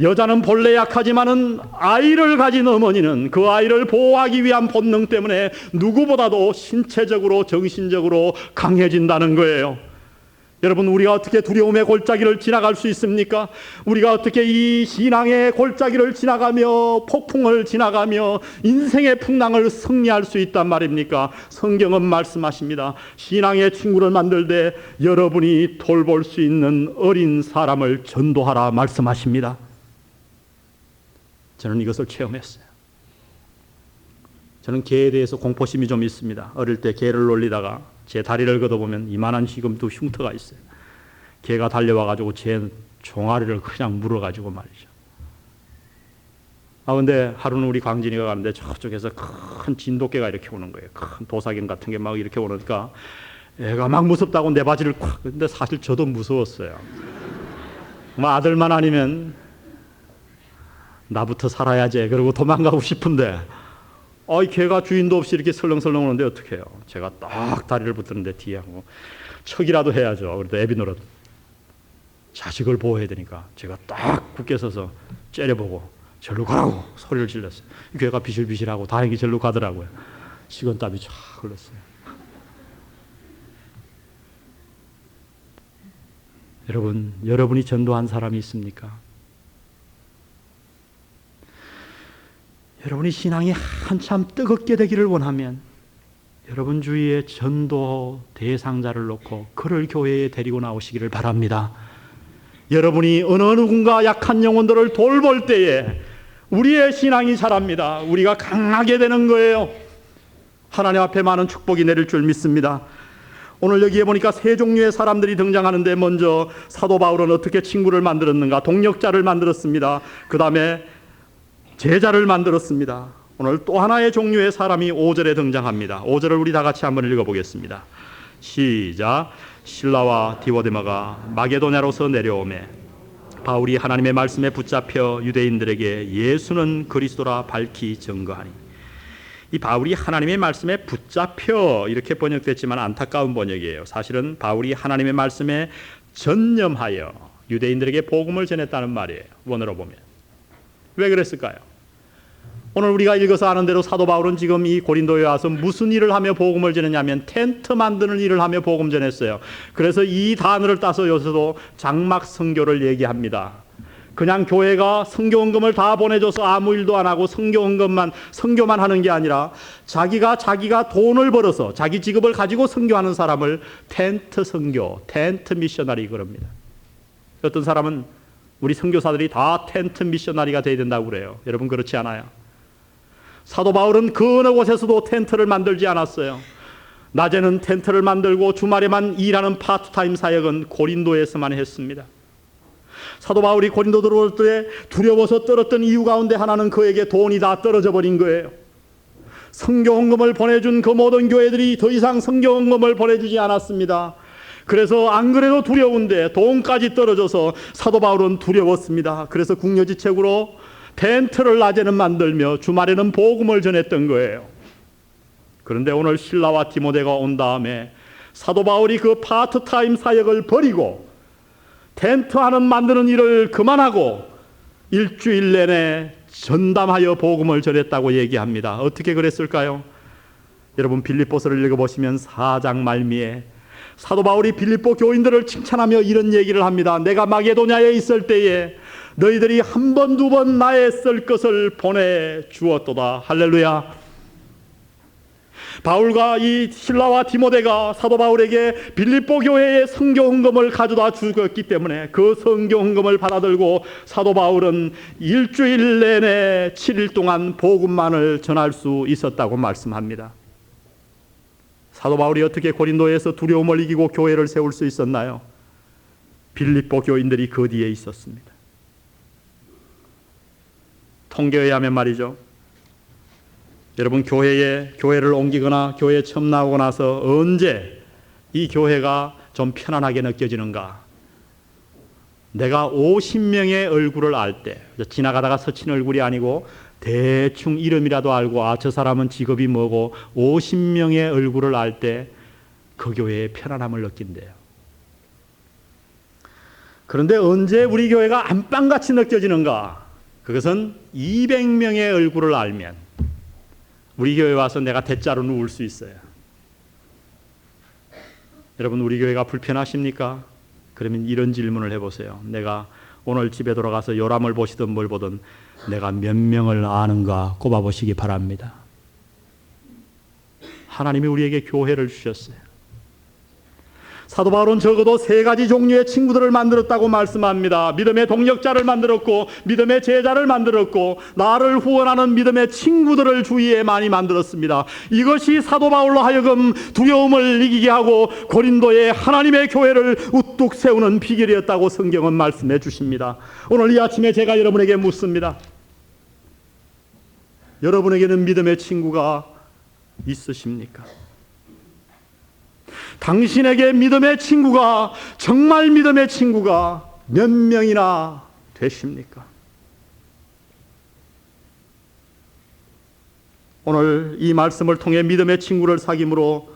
여자는 본래 약하지만은 아이를 가진 어머니는 그 아이를 보호하기 위한 본능 때문에 누구보다도 신체적으로 정신적으로 강해진다는 거예요. 여러분, 우리가 어떻게 두려움의 골짜기를 지나갈 수 있습니까? 우리가 어떻게 이 신앙의 골짜기를 지나가며 폭풍을 지나가며 인생의 풍랑을 승리할 수 있단 말입니까? 성경은 말씀하십니다. 신앙의 친구를 만들 때 여러분이 돌볼 수 있는 어린 사람을 전도하라 말씀하십니다. 저는 이것을 체험했어요. 저는 개에 대해서 공포심이 좀 있습니다. 어릴 때 개를 놀리다가 제 다리를 걷어보면 이만한 지금도 흉터가 있어요. 개가 달려와가지고 제 종아리를 그냥 물어가지고 말이죠. 근데 하루는 우리 광진이가 가는데 저쪽에서 큰 진돗개가 이렇게 오는 거예요. 큰 도사견 같은 게 막 이렇게 오니까 애가 막 무섭다고 내 바지를 콱. 근데 사실 저도 무서웠어요. 아들만 아니면 나부터 살아야지 그러고 도망가고 싶은데 이 개가 주인도 없이 이렇게 설렁설렁 오는데 어떻게 해요? 제가 딱 다리를 붙드는데 뒤에 하고 척이라도 해야죠. 그래도 애비 노릇 자식을 보호해야 되니까 제가 딱 굳게 서서 째려보고 절로 가라고 소리를 질렀어요. 개가 비실비실하고 다행히 절로 가더라고요. 식은땀이 쫙 흘렀어요. 여러분이 전도한 사람이 있습니까? 여러분이 신앙이 한참 뜨겁게 되기를 원하면 여러분 주위에 전도 대상자를 놓고 그를 교회에 데리고 나오시기를 바랍니다. 여러분이 어느 누군가 약한 영혼들을 돌볼 때에 우리의 신앙이 자랍니다. 우리가 강하게 되는 거예요. 하나님 앞에 많은 축복이 내릴 줄 믿습니다. 오늘 여기에 보니까 세 종류의 사람들이 등장하는데 먼저 사도 바울은 어떻게 친구를 만들었는가? 동역자를 만들었습니다. 그 다음에 제자를 만들었습니다. 오늘 또 하나의 종류의 사람이 5절에 등장합니다. 5절을 우리 다 같이 한번 읽어보겠습니다. 시작. 실라와 디모데마가 마게도냐로서 내려오매 바울이 하나님의 말씀에 붙잡혀 유대인들에게 예수는 그리스도라 밝히 증거하니. 이 바울이 하나님의 말씀에 붙잡혀 이렇게 번역됐지만 안타까운 번역이에요. 사실은 바울이 하나님의 말씀에 전념하여 유대인들에게 복음을 전했다는 말이에요. 원어로 보면. 왜 그랬을까요? 오늘 우리가 읽어서 아는 대로 사도 바울은 지금 이 고린도에 와서 무슨 일을 하며 복음을 전했냐면 텐트 만드는 일을 하며 복음 전했어요. 그래서 이 단어를 따서 여기서도 장막 선교를 얘기합니다. 그냥 교회가 선교 헌금을 다 보내줘서 아무 일도 안 하고 선교 헌금만 선교만 하는 게 아니라 자기가 돈을 벌어서 자기 직업을 가지고 선교하는 사람을 텐트 선교, 텐트 미셔너리 그럽니다. 어떤 사람은 우리 선교사들이 다 텐트 미셔너리가 돼야 된다고 그래요. 여러분 그렇지 않아요? 사도 바울은 그 어느 곳에서도 텐트를 만들지 않았어요. 낮에는 텐트를 만들고 주말에만 일하는 파트타임 사역은 고린도에서만 했습니다. 사도 바울이 고린도 들어올 때 두려워서 떨었던 이유 가운데 하나는 그에게 돈이 다 떨어져 버린 거예요. 선교 헌금을 보내준 그 모든 교회들이 더 이상 선교 헌금을 보내주지 않았습니다. 그래서 안 그래도 두려운데 돈까지 떨어져서 사도 바울은 두려웠습니다. 그래서 궁여지책으로 텐트를 낮에는 만들며 주말에는 복음을 전했던 거예요. 그런데 오늘 실라와 디모데가 온 다음에 사도 바울이 그 파트타임 사역을 버리고 텐트 하는 만드는 일을 그만하고 일주일 내내 전담하여 복음을 전했다고 얘기합니다. 어떻게 그랬을까요? 여러분 빌립보서를 읽어보시면 4장 말미에 사도 바울이 빌립보 교인들을 칭찬하며 이런 얘기를 합니다. 내가 마게도냐에 있을 때에 너희들이 한 번, 두 번 나의 쓸 것을 보내주었도다. 할렐루야. 바울과 이 실라와 디모데가 사도 바울에게 빌립보 교회의 선교 헌금을 가져다 주었기 때문에 그 선교 헌금을 받아들고 사도 바울은 일주일 내내 7일 동안 복음만을 전할 수 있었다고 말씀합니다. 사도 바울이 어떻게 고린도에서 두려움을 이기고 교회를 세울 수 있었나요? 빌립보 교인들이 그 뒤에 있었습니다. 통계에 하면 말이죠. 여러분 교회를 옮기거나 교회에 처음 나오고 나서 언제 이 교회가 좀 편안하게 느껴지는가? 내가 50명의 얼굴을 알 때, 지나가다가 스친 얼굴이 아니고 대충 이름이라도 알고 저 사람은 직업이 뭐고 50명의 얼굴을 알 때 그 교회의 편안함을 느낀대요. 그런데 언제 우리 교회가 안방같이 느껴지는가? 그것은 200명의 얼굴을 알면 우리 교회 와서 내가 대자로 누울 수 있어요. 여러분 우리 교회가 불편하십니까? 그러면 이런 질문을 해보세요. 내가 오늘 집에 돌아가서 요람을 보시든 뭘 보든 내가 몇 명을 아는가 꼽아보시기 바랍니다. 하나님이 우리에게 교회를 주셨어요. 사도 바울은 적어도 3가지 종류의 친구들을 만들었다고 말씀합니다. 믿음의 동력자를 만들었고 믿음의 제자를 만들었고 나를 후원하는 믿음의 친구들을 주위에 많이 만들었습니다. 이것이 사도 바울로 하여금 두려움을 이기게 하고 고린도에 하나님의 교회를 우뚝 세우는 비결이었다고 성경은 말씀해 주십니다. 오늘 이 아침에 제가 여러분에게 묻습니다. 여러분에게는 믿음의 친구가 있으십니까? 당신에게 믿음의 친구가, 정말 믿음의 친구가 몇 명이나 되십니까? 오늘 이 말씀을 통해 믿음의 친구를 사귐으로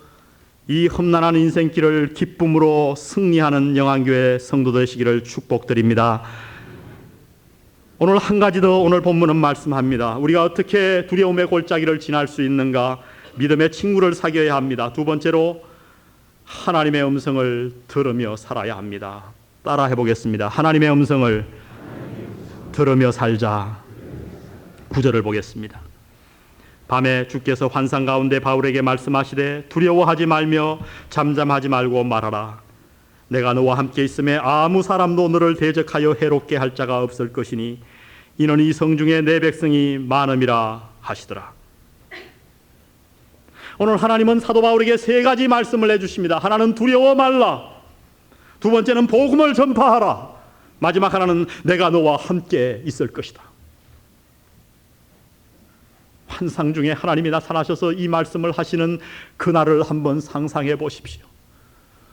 이 험난한 인생길을 기쁨으로 승리하는 영안교회 성도 되시기를 축복드립니다. 오늘 한 가지 더 오늘 본문은 말씀합니다. 우리가 어떻게 두려움의 골짜기를 지날 수 있는가? 믿음의 친구를 사귀어야 합니다. 두 번째로 하나님의 음성을 들으며 살아야 합니다. 따라 해보겠습니다. 하나님의 음성을 들으며 살자. 9절을 보겠습니다. 밤에 주께서 환상 가운데 바울에게 말씀하시되 두려워하지 말며 잠잠하지 말고 말하라. 내가 너와 함께 있음에 아무 사람도 너를 대적하여 해롭게 할 자가 없을 것이니 이는 이 성중에 내 백성이 많음이라 하시더라. 오늘 하나님은 사도 바울에게 3가지 말씀을 해주십니다. 하나는 두려워 말라. 두 번째는 복음을 전파하라. 마지막 하나는 내가 너와 함께 있을 것이다. 환상 중에 하나님이 나타나셔서 이 말씀을 하시는 그날을 한번 상상해 보십시오.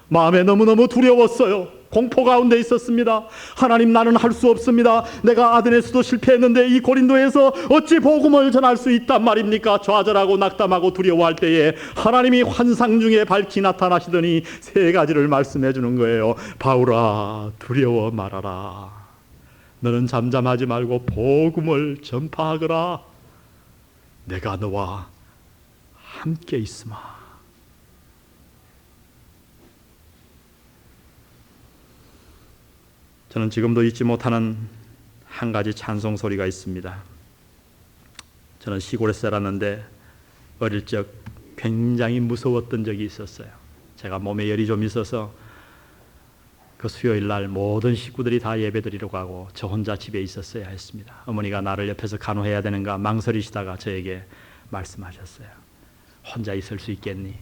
마음에 너무너무 두려웠어요. 공포 가운데 있었습니다. 하나님, 나는 할 수 없습니다. 내가 아데네스도 실패했는데 이 고린도에서 어찌 복음을 전할 수 있단 말입니까? 좌절하고 낙담하고 두려워할 때에 하나님이 환상 중에 밝히 나타나시더니 세 가지를 말씀해 주는 거예요. 바울아, 두려워 말아라. 너는 잠잠하지 말고 복음을 전파하거라. 내가 너와 함께 있으마. 저는 지금도 잊지 못하는 한 가지 찬송 소리가 있습니다. 저는 시골에 살았는데 어릴 적 굉장히 무서웠던 적이 있었어요. 제가 몸에 열이 좀 있어서 그 수요일 날 모든 식구들이 다 예배드리러 가고 저 혼자 집에 있었어야 했습니다. 어머니가 나를 옆에서 간호해야 되는가 망설이시다가 저에게 말씀하셨어요. 혼자 있을 수 있겠니?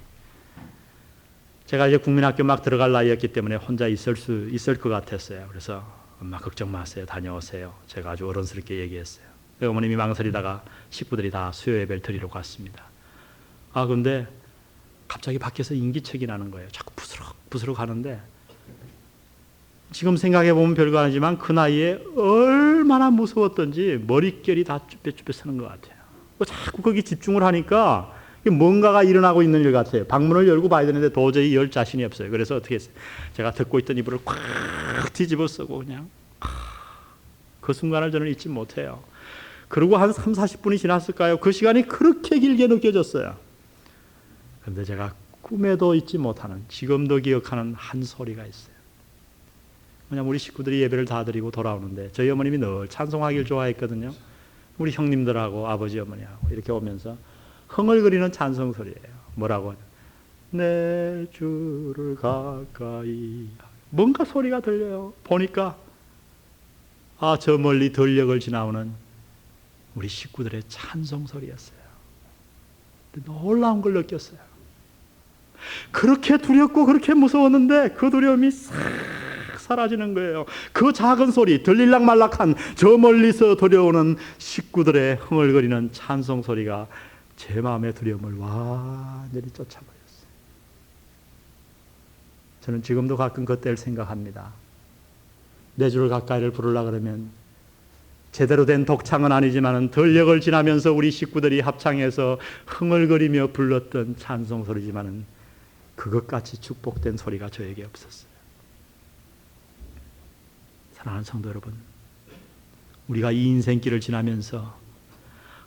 제가 이제 국민학교 막 들어갈 나이였기 때문에 혼자 있을 것 같았어요. 그래서 엄마 걱정 마세요. 다녀오세요. 제가 아주 어른스럽게 얘기했어요. 어머님이 망설이다가 식구들이 다 수요 예배를 드리러 갔습니다. 근데 갑자기 밖에서 인기척이 나는 거예요. 자꾸 부스럭 하는데 지금 생각해 보면 별거 아니지만 그 나이에 얼마나 무서웠던지 머릿결이 다 쭈뼛쭈뼛 서는 것 같아요. 자꾸 거기 집중을 하니까 뭔가가 일어나고 있는 일 같아요. 방문을 열고 봐야 되는데 도저히 열 자신이 없어요. 그래서 어떻게 했어요? 제가 듣고 있던 이불을 꽉 뒤집어 쓰고 그냥 그 순간을 저는 잊지 못해요. 그리고 한 3, 40분이 지났을까요? 그 시간이 그렇게 길게 느껴졌어요. 그런데 제가 꿈에도 잊지 못하는, 지금도 기억하는 한 소리가 있어요. 왜냐하면 우리 식구들이 예배를 다 드리고 돌아오는데 저희 어머님이 늘 찬송하기를 좋아했거든요. 우리 형님들하고 아버지 어머니하고 이렇게 오면서 흥얼거리는 찬송 소리예요. 뭐라고? 내 주를 가까이. 뭔가 소리가 들려요. 보니까 저 멀리 들녘을 지나오는 우리 식구들의 찬송 소리였어요. 놀라운 걸 느꼈어요. 그렇게 두렵고 그렇게 무서웠는데 그 두려움이 싹 사라지는 거예요. 그 작은 소리, 들릴락말락한 저 멀리서 들려오는 식구들의 흥얼거리는 찬송 소리가 제 마음의 두려움을 완전히 쫓아버렸어요. 저는 지금도 가끔 그때를 생각합니다. 내 주를 가까이를 부르려고 그러면 제대로 된 독창은 아니지만 들녘을 지나면서 우리 식구들이 합창해서 흥얼거리며 불렀던 찬송 소리지만 그것같이 축복된 소리가 저에게 없었어요. 사랑하는 성도 여러분, 우리가 이 인생길을 지나면서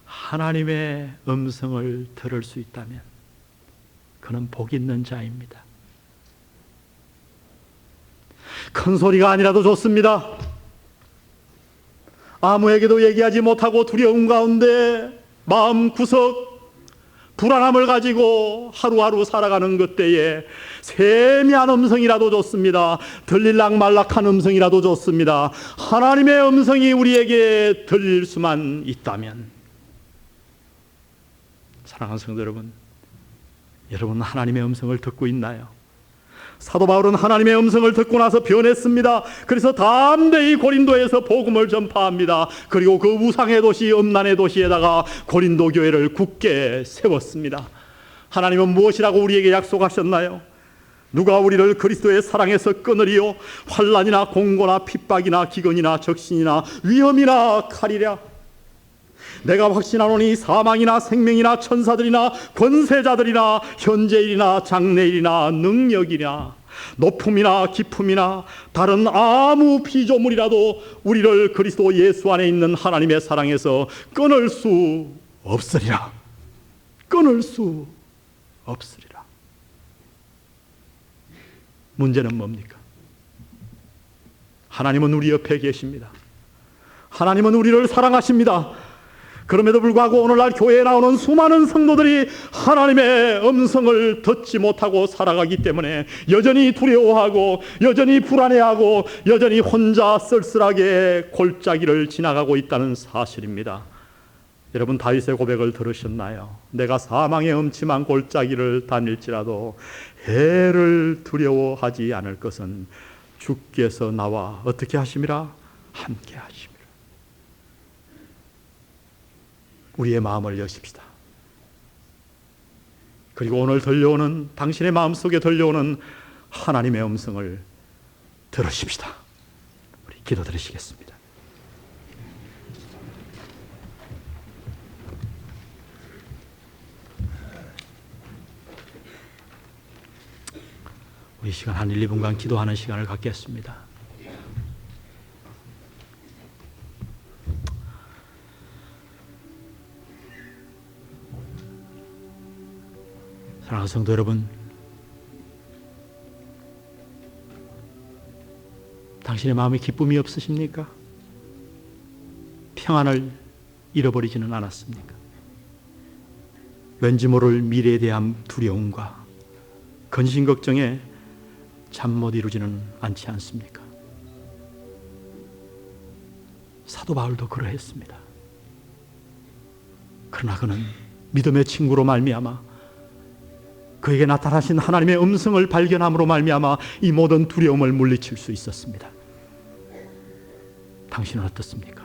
하나님의 음성을 들을 수 있다면 그는 복 있는 자입니다. 큰 소리가 아니라도 좋습니다. 아무에게도 얘기하지 못하고 두려움 가운데 마음 구석 불안함을 가지고 하루하루 살아가는 그때에 세미한 음성이라도 좋습니다. 들릴락말락한 음성이라도 좋습니다. 하나님의 음성이 우리에게 들릴 수만 있다면, 사랑하는 성도 여러분, 여러분은 하나님의 음성을 듣고 있나요? 사도 바울은 하나님의 음성을 듣고 나서 변했습니다. 그래서 담대히 고린도에서 복음을 전파합니다. 그리고 그 우상의 도시, 음란의 도시에다가 고린도 교회를 굳게 세웠습니다. 하나님은 무엇이라고 우리에게 약속하셨나요? 누가 우리를 그리스도의 사랑에서 끊으리요? 환난이나 공고나 핍박이나 기근이나 적신이나 위험이나 칼이랴. 내가 확신하노니 사망이나 생명이나 천사들이나 권세자들이나 현재일이나 장래일이나 능력이나 높음이나 깊음이나 다른 아무 피조물이라도 우리를 그리스도 예수 안에 있는 하나님의 사랑에서 끊을 수 없으리라. 끊을 수 없으리라. 문제는 뭡니까? 하나님은 우리 옆에 계십니다. 하나님은 우리를 사랑하십니다. 그럼에도 불구하고 오늘날 교회에 나오는 수많은 성도들이 하나님의 음성을 듣지 못하고 살아가기 때문에 여전히 두려워하고 여전히 불안해하고 여전히 혼자 쓸쓸하게 골짜기를 지나가고 있다는 사실입니다. 여러분, 다윗의 고백을 들으셨나요? 내가 사망의 음침한 골짜기를 다닐지라도 해를 두려워하지 않을 것은 주께서 나와 어떻게 하심이라? 함께 하심이라. 우리의 마음을 여십시다. 그리고 오늘 들려오는, 당신의 마음속에 들려오는 하나님의 음성을 들으십시다. 우리 기도드리시겠습니다. 이 시간 한 1, 2분간 기도하는 시간을 갖겠습니다. 사랑하는 성도 여러분, 당신의 마음에 기쁨이 없으십니까? 평안을 잃어버리지는 않았습니까? 왠지 모를 미래에 대한 두려움과 근심 걱정에 잠 못 이루지는 않지 않습니까? 사도 바울도 그러했습니다. 그러나 그는 믿음의 친구로 말미암아 그에게 나타나신 하나님의 음성을 발견함으로 말미암아 이 모든 두려움을 물리칠 수 있었습니다. 당신은 어떻습니까?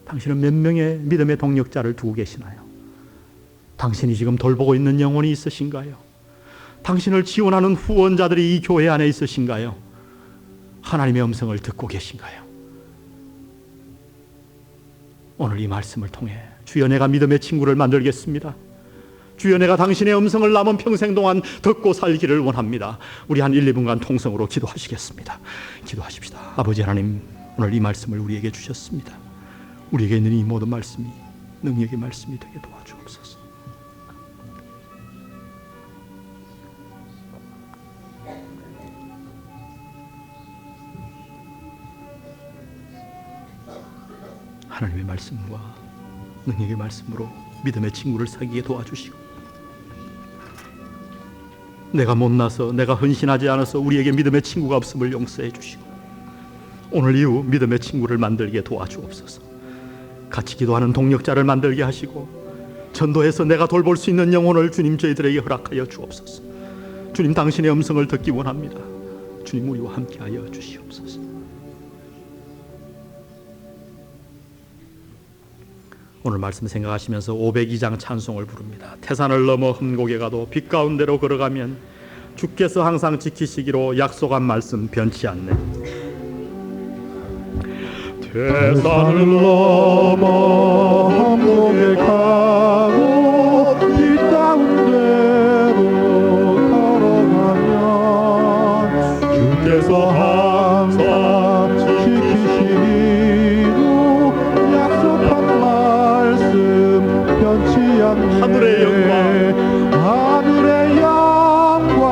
당신은 몇 명의 믿음의 동력자를 두고 계시나요? 당신이 지금 돌보고 있는 영혼이 있으신가요? 당신을 지원하는 후원자들이 이 교회 안에 있으신가요? 하나님의 음성을 듣고 계신가요? 오늘 이 말씀을 통해 주여 내가 믿음의 친구를 만들겠습니다. 주여 내가 당신의 음성을 남은 평생 동안 듣고 살기를 원합니다. 우리 한 1, 2분간 통성으로 기도하시겠습니다. 기도하십시다. 아버지 하나님, 오늘 이 말씀을 우리에게 주셨습니다. 우리에게 있는 이 모든 말씀이 능력의 말씀이 되게 도와주옵소서. 하나님의 말씀과 능력의 말씀으로 믿음의 친구를 사귀게 도와주시고, 내가 못나서 내가 헌신하지 않아서 우리에게 믿음의 친구가 없음을 용서해 주시고, 오늘 이후 믿음의 친구를 만들게 도와주옵소서. 같이 기도하는 동력자를 만들게 하시고, 전도해서 내가 돌볼 수 있는 영혼을 주님 저희들에게 허락하여 주옵소서. 주님 당신의 음성을 듣기 원합니다. 주님 우리와 함께하여 주시옵소서. 오늘 말씀 생각하시면서 502장 찬송을 부릅니다. 태산을 넘어 흠곡에 가도 빛 가운데로 걸어가면 주께서 항상 지키시기로 약속한 말씀 변치 않네. 태산을 넘어 흠곡에 가고 빛 가운데로 걸어가면 주께서 항상 지키시기로 약속한 변치 않네. 하늘의 영광, 하늘의 영광,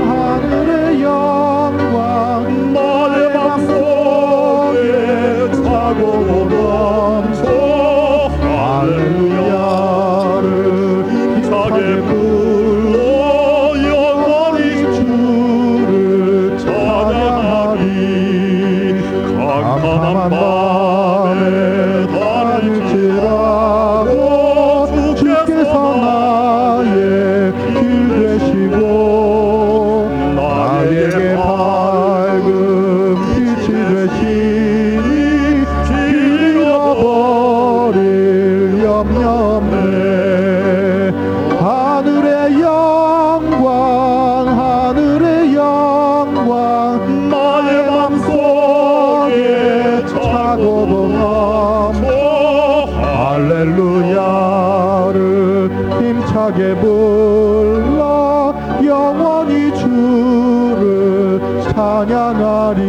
하늘의 영광, 나의 맘속에 차고 넘쳐 할렐루야를 힘차게 불러 영원히 주를 찬양하리. 캄캄한 밤에 달릴지라도 주께서 나의 길 되시고 나에게 밝은 빛이 되시니 잃어버릴 염려 없네. 하늘의 영광, 하늘의 영광, 나의 맘속에 차고 넘쳐 할렐루야를 힘차게 불러 영원히 주를 찬양하리.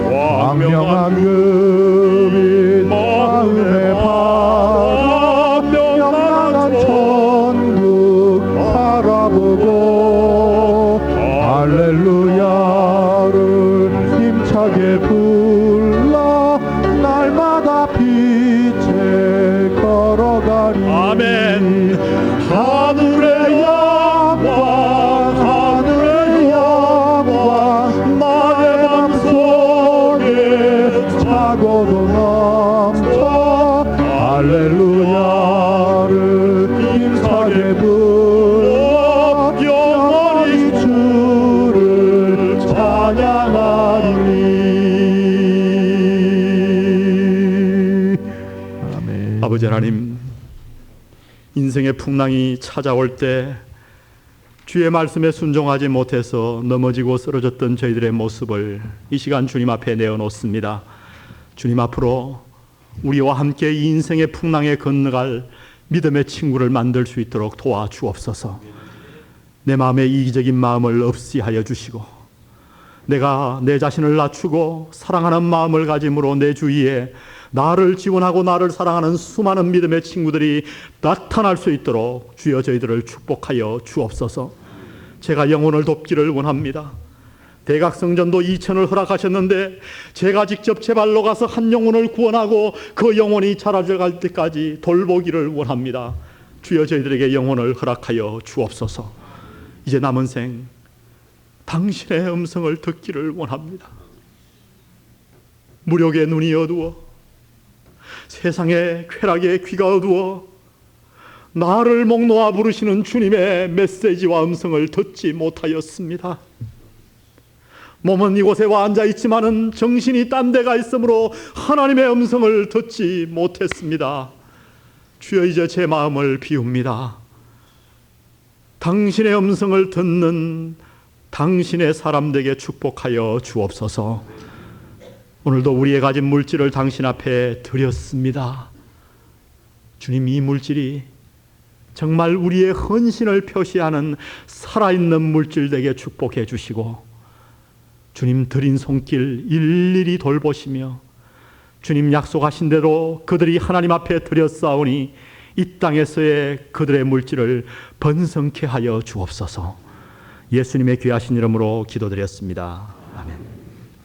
광명한 금인 마음의 바라 명랑한 천국 바라보고 할렐루야를 힘차게 불러 날마다 빛에 걸어가리. 아멘. 하늘의 영광, 하늘의 영광, 나의 맘속에 차고도 넘쳐 할렐루야를 힘차게 불러 영원히 주를 찬양하리. 아버지 하나님, 인생의 풍랑이 찾아올 때 주의 말씀에 순종하지 못해서 넘어지고 쓰러졌던 저희들의 모습을 이 시간 주님 앞에 내어놓습니다. 주님 앞으로 우리와 함께 이 인생의 풍랑에 건너갈 믿음의 친구를 만들 수 있도록 도와주옵소서. 내 마음에 이기적인 마음을 없이 하여 주시고, 내가 내 자신을 낮추고 사랑하는 마음을 가짐으로 내 주위에 나를 지원하고 나를 사랑하는 수많은 믿음의 친구들이 나타날 수 있도록 주여 저희들을 축복하여 주옵소서. 제가 영혼을 돕기를 원합니다. 대각성전도 2,000을 허락하셨는데 제가 직접 제 발로 가서 한 영혼을 구원하고 그 영혼이 자라갈 때까지 돌보기를 원합니다. 주여 저희들에게 영혼을 허락하여 주옵소서. 이제 남은 생 당신의 음성을 듣기를 원합니다. 무력의 눈이 어두워 세상의 쾌락의 귀가 어두워 나를 목 놓아 부르시는 주님의 메시지와 음성을 듣지 못하였습니다. 몸은 이곳에 와 앉아있지만은 정신이 딴 데가 있으므로 하나님의 음성을 듣지 못했습니다. 주여 이제 제 마음을 비웁니다. 당신의 음성을 듣는 당신의 사람들에게 축복하여 주옵소서. 오늘도 우리의 가진 물질을 당신 앞에 드렸습니다. 주님, 이 물질이 정말 우리의 헌신을 표시하는 살아있는 물질 되게 축복해 주시고, 주님 드린 손길 일일이 돌보시며 주님 약속하신 대로 그들이 하나님 앞에 드렸사오니 이 땅에서의 그들의 물질을 번성케 하여 주옵소서. 예수님의 귀하신 이름으로 기도드렸습니다. 아멘.